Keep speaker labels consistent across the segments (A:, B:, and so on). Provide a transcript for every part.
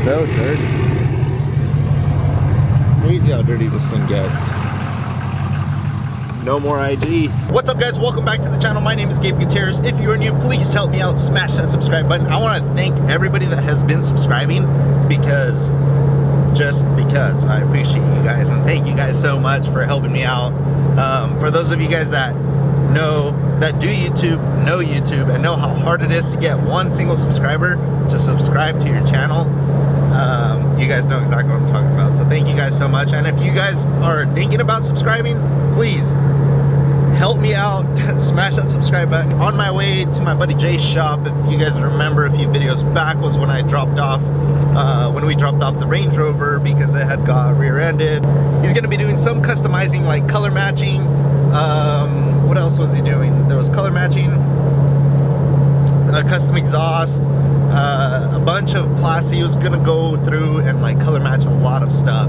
A: So dirty. Crazy how dirty this thing gets. No more IG. What's up, guys? Welcome back to the channel. My name is Gabe Gutierrez. If you are new, please help me out. Smash that subscribe button. I want to thank everybody that has been subscribing because I appreciate you guys, and thank you guys so much for helping me out. For those of you guys that do YouTube, know YouTube, and know how hard it is to get one single subscriber to subscribe to your channel, you guys know exactly what I'm talking about. So thank you guys so much. And if you guys are thinking about subscribing, please help me out. Smash that subscribe button. On my way to my buddy Jay's shop, if you guys remember a few videos back, was when I dropped off when we dropped off the Range Rover because it had got rear-ended. He's going to be doing some customizing, like color matching. What else was he doing? There was color matching, a custom exhaust, a bunch of plastic. He was gonna go through and like color match a lot of stuff.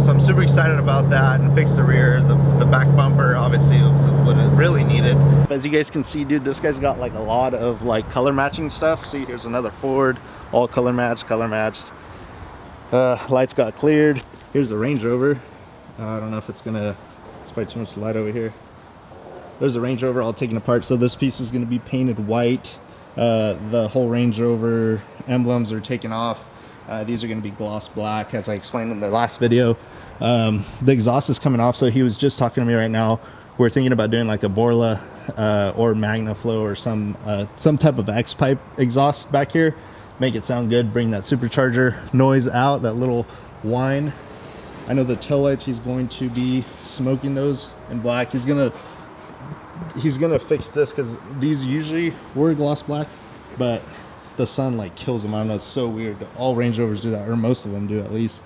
A: So I'm super excited about that, and fix the rear. The back bumper obviously was what it really needed. As you guys can see, dude, this guy's got like a lot of like color matching stuff. See, here's another Ford, all color matched. Lights got cleared. Here's the Range Rover. I don't know if it's probably too much light over here. There's a Range Rover all taken apart. So this piece is going to be painted white. The whole Range Rover emblems are taken off. These are going to be gloss black, as I explained in the last video. The exhaust is coming off, so he was just talking to me right now. We're thinking about doing like a Borla or MagnaFlow or some type of X-pipe exhaust back here. Make it sound good, bring that supercharger noise out, that little whine. I know the taillights, he's going to be smoking those in black. He's gonna fix this because these usually were gloss black, but the sun like kills them. I don't know, it's so weird. All Range Rovers do that, or most of them do at least.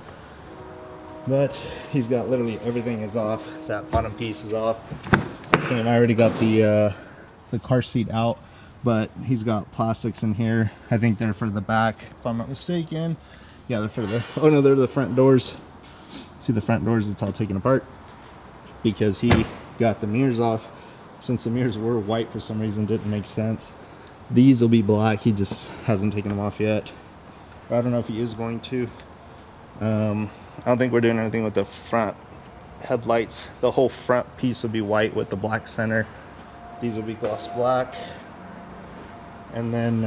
A: But he's got literally everything is off. That bottom piece is off. And I already got the car seat out, but he's got plastics in here. I think they're for the back, if I'm not mistaken. Yeah, they're for the, oh no, they're the front doors. See the front doors, it's all taken apart because he got the mirrors off. Since the mirrors were white for some reason, didn't make sense. These will be black, he just hasn't taken them off yet. I don't know if he is going to. I don't think we're doing anything with the front headlights. The whole front piece will be white with the black center. These will be gloss black. And then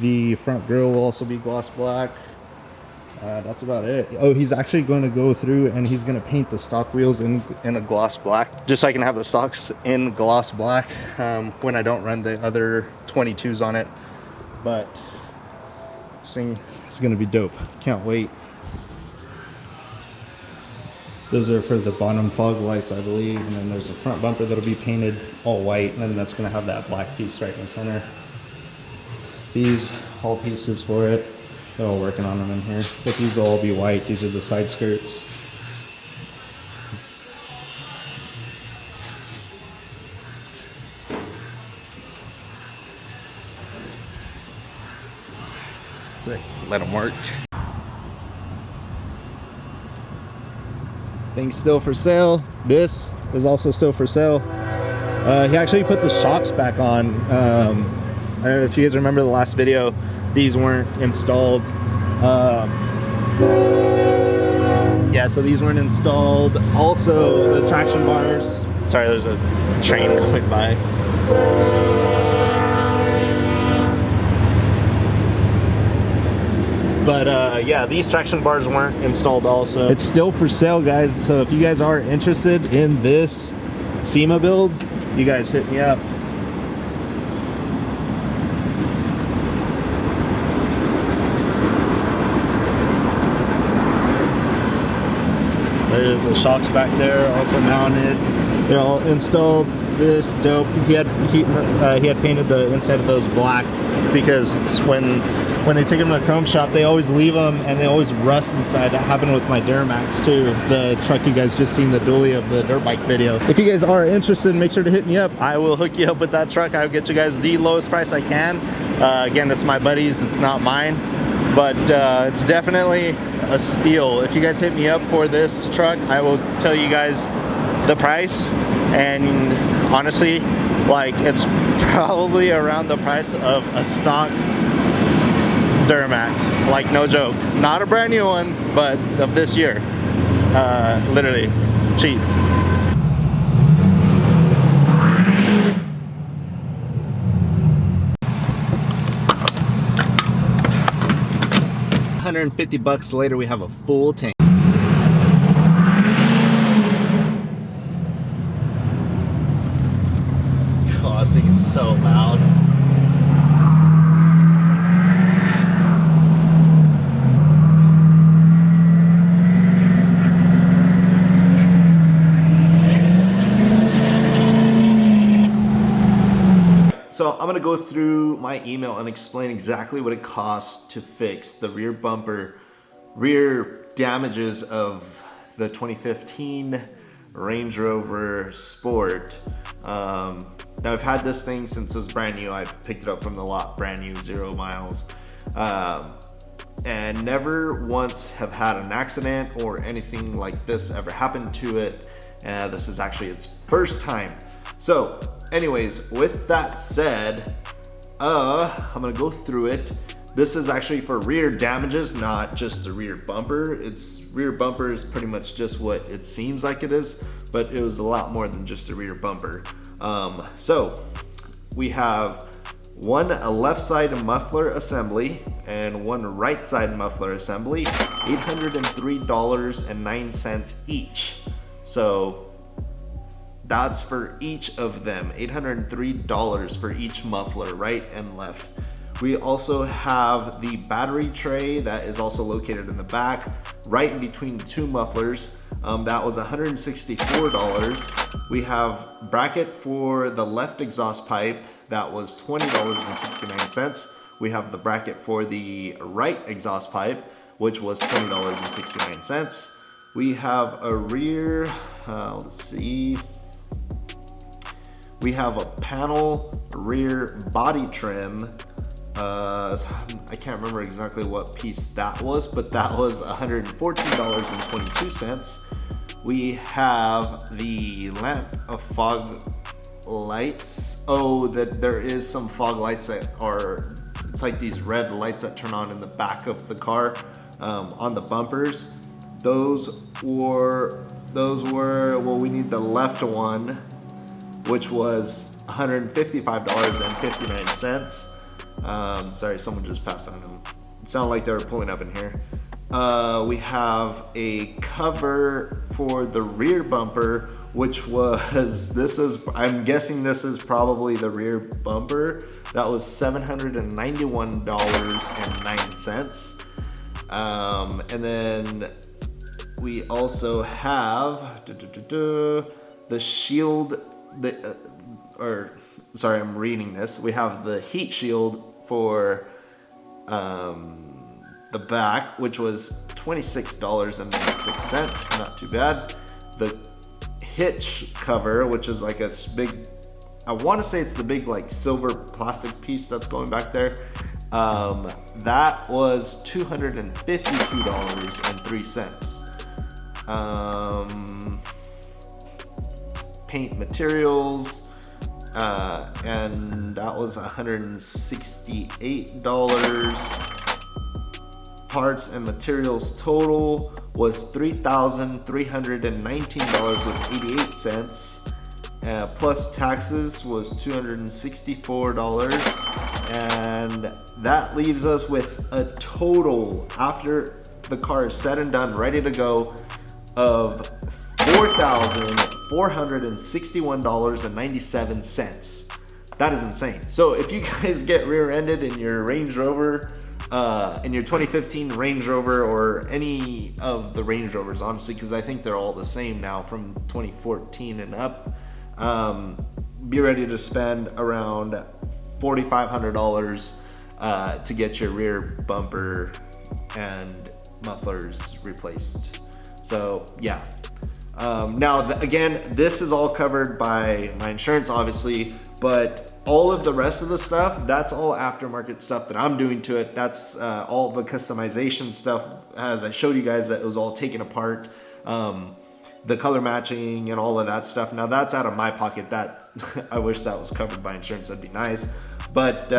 A: the front grille will also be gloss black. That's about it. Oh, he's actually going to go through and he's going to paint the stock wheels in a gloss black, just so I can have the stocks in gloss black when I don't run the other 22s on it. But this thing is going to be dope. Can't wait. Those are for the bottom fog lights, I believe, and then there's a front bumper that'll be painted all white, and then that's going to have that black piece right in the center. These all pieces for it. They're all working on them in here, but these will all be white. These are the side skirts. So let them work. Things still for sale. This is also still for sale. He actually put the shocks back on. I don't know if you guys remember the last video. These weren't installed. Yeah, so these weren't installed. Also, the traction bars. Sorry, there's a train going by. But yeah, these traction bars weren't installed also. It's still for sale, guys. So if you guys are interested in this SEMA build, you guys hit me up. There's the shocks back there, also mounted. They're all installed. This dope. He had painted the inside of those black because when they take them to the chrome shop, they always leave them and they always rust inside. That happened with my DURAMAX too, the truck you guys just seen the dually of the dirt bike video. If you guys are interested, make sure to hit me up. I will hook you up with that truck. I'll get you guys the lowest price I can. Again, it's my buddy's, it's not mine, but it's definitely a steal. If you guys hit me up for this truck, I will tell you guys the price, and honestly, like, it's probably around the price of a stock DURAMAX, like no joke. Not a brand new one, but of this year. Literally cheap. $150 later, we have a full tank. Oh, this thing is so loud. So I'm gonna go through my email and explain exactly what it costs to fix the rear bumper, rear damages of the 2015 Range Rover Sport. Now I've had this thing since it was brand new. I picked it up from the lot, brand new, 0 miles. And never once have had an accident or anything like this ever happened to it. This is actually its first time. So anyways, with that said, I'm gonna go through it. This is actually for rear damages, not just the rear bumper. Its rear bumper is pretty much just what it seems like it is, but it was a lot more than just a rear bumper. So we have one left side muffler assembly and one right side muffler assembly, $803.09 each. So that's for each of them, $803 for each muffler, right and left. We also have the battery tray that is also located in the back, right in between the two mufflers. That was $164. We have bracket for the left exhaust pipe, that was $20.69. We have the bracket for the right exhaust pipe, which was $20.69. We have a rear, let's see. We have a panel rear body trim. I can't remember exactly what piece that was, but that was $114.22. We have the lamp of fog lights. Oh, there is some fog lights that are, it's like these red lights that turn on in the back of the car, on the bumpers. Those were, well, we need the left one, which was $155.59. Sorry, someone just passed on them. It sounded like they were pulling up in here. We have a cover for the rear bumper, which was, I'm guessing this is probably the rear bumper. That was $791.09. And then we also have the shield, sorry, I'm reading this. We have the heat shield for the back, which was $26.96, not too bad. The hitch cover, which is like a big, I want to say it's the big like silver plastic piece that's going back there. That was $252.03. Paint materials, and that was $168. Parts and materials total was $3,319.88. Plus taxes was $264, and that leaves us with a total, after the car is said and done, ready to go, of $4,461.97. That is insane. So if you guys get rear-ended in your Range Rover, in your 2015 Range Rover, or any of the Range Rovers, honestly, because I think they're all the same now from 2014 and up, be ready to spend around $4,500 to get your rear bumper and mufflers replaced. So yeah. Now, again, this is all covered by my insurance, obviously, but all of the rest of the stuff, that's all aftermarket stuff that I'm doing to it. That's all the customization stuff, as I showed you guys, that it was all taken apart. The color matching and all of that stuff. Now that's out of my pocket. That I wish that was covered by insurance, that'd be nice. But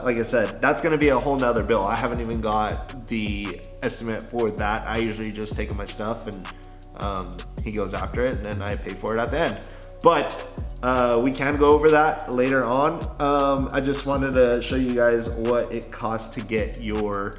A: like I said, that's gonna be a whole nother bill. I haven't even got the estimate for that. I usually just take my stuff and he goes after it and then I pay for it at the end. But we can go over that later on. I just wanted to show you guys what it costs to get your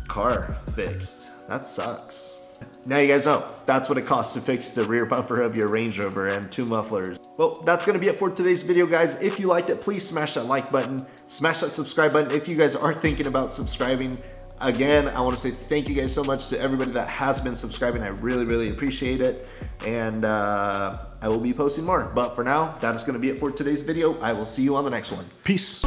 A: car fixed. That sucks. Now you guys know, that's what it costs to fix the rear bumper of your Range Rover and 2 mufflers. Well, that's gonna be it for today's video, guys. If you liked it, please smash that like button, smash that subscribe button if you guys are thinking about subscribing. Again, I wanna say thank you guys so much to everybody that has been subscribing. I really, really appreciate it. And I will be posting more. But for now, that is gonna be it for today's video. I will see you on the next one. Peace.